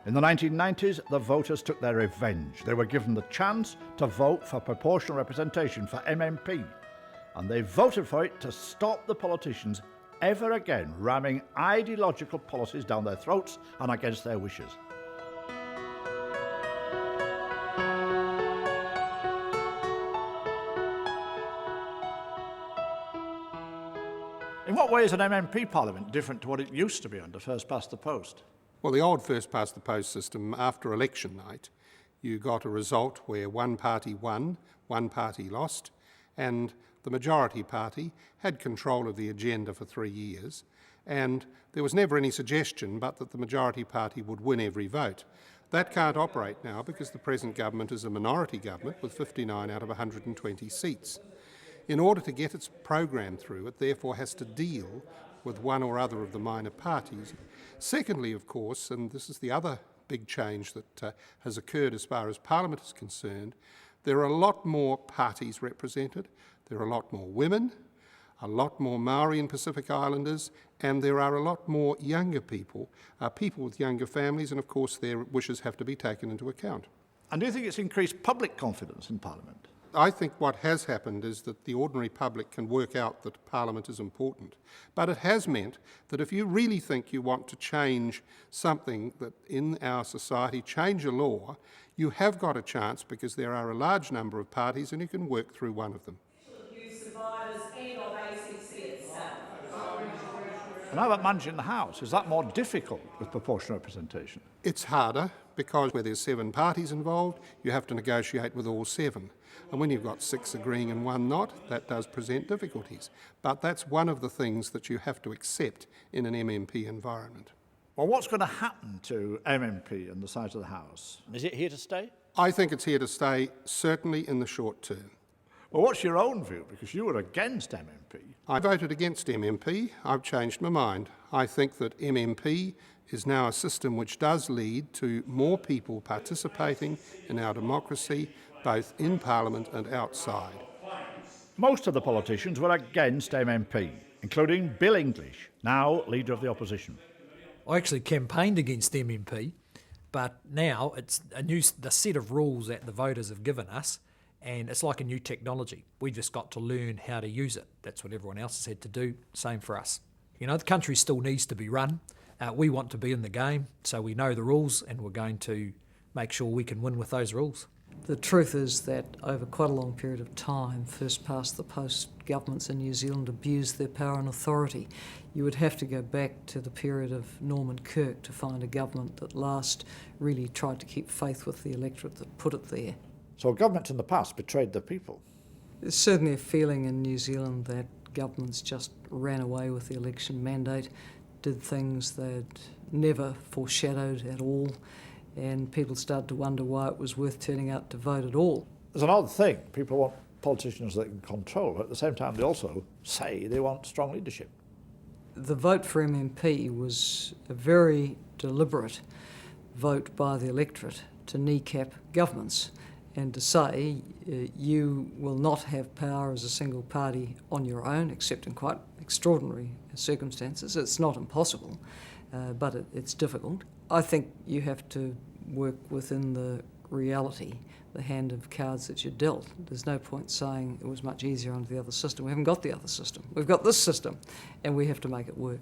In the 1990s, the voters took their revenge. They were given the chance to vote for proportional representation for MMP, and they voted for it to stop the politicians ever again ramming ideological policies down their throats and against their wishes. In what way is an MMP parliament different to what it used to be under first past the post? Well, the old first past the post system, after election night, you got a result where one party won, one party lost, and the majority party had control of the agenda for 3 years, and there was never any suggestion but that the majority party would win every vote. That can't operate now because the present government is a minority government with 59 out of 120 seats. In order to get its program through, it therefore has to deal with one or other of the minor parties. Secondly, of course, and this is the other big change that has occurred as far as Parliament is concerned, there are a lot more parties represented, there are a lot more women, a lot more Maori and Pacific Islanders, and there are a lot more younger people, people with younger families, and of course their wishes have to be taken into account. And do you think it's increased public confidence in Parliament? I think what has happened is that the ordinary public can work out that Parliament is important. But it has meant that if you really think you want to change something that in our society, change a law, you have got a chance because there are a large number of parties and you can work through one of them. Survivors and of ACC itself. And how about managing the House? Is that more difficult with proportional representation? It's harder because where there's 7 parties involved, you have to negotiate with all 7. And when you've got 6 agreeing and 1 not, that does present difficulties. But that's one of the things that you have to accept in an MMP environment. Well, what's going to happen to MMP and the size of the House? Is it here to stay? I think it's here to stay, certainly in the short term. Well, what's your own view? Because you were against MMP. I voted against MMP. I've changed my mind. I think that MMP is now a system which does lead to more people participating in our democracy, both in Parliament and outside. Most of the politicians were against MMP, including Bill English, now Leader of the Opposition. I actually campaigned against MMP, but now it's the set of rules that the voters have given us, and it's like a new technology. We just got to learn how to use it. That's what everyone else has had to do, same for us. You know, the country still needs to be run. We want to be in the game, so we know the rules and we're going to make sure we can win with those rules. The truth is that over quite a long period of time, first past the post governments in New Zealand abused their power and authority. You would have to go back to the period of Norman Kirk to find a government that last really tried to keep faith with the electorate that put it there. So governments in the past betrayed the people. There's certainly a feeling in New Zealand that governments just ran away with the election mandate, did things they'd never foreshadowed at all, and people started to wonder why it was worth turning out to vote at all. There's an odd thing. People want politicians they can control, but at the same time they also say they want strong leadership. The vote for MMP was a very deliberate vote by the electorate to kneecap governments and to say you will not have power as a single party on your own, except in quite extraordinary circumstances. It's not impossible, but it's difficult. I think you have to work within the reality, the hand of cards that you're dealt. There's no point saying it was much easier under the other system. We haven't got the other system. We've got this system, and we have to make it work.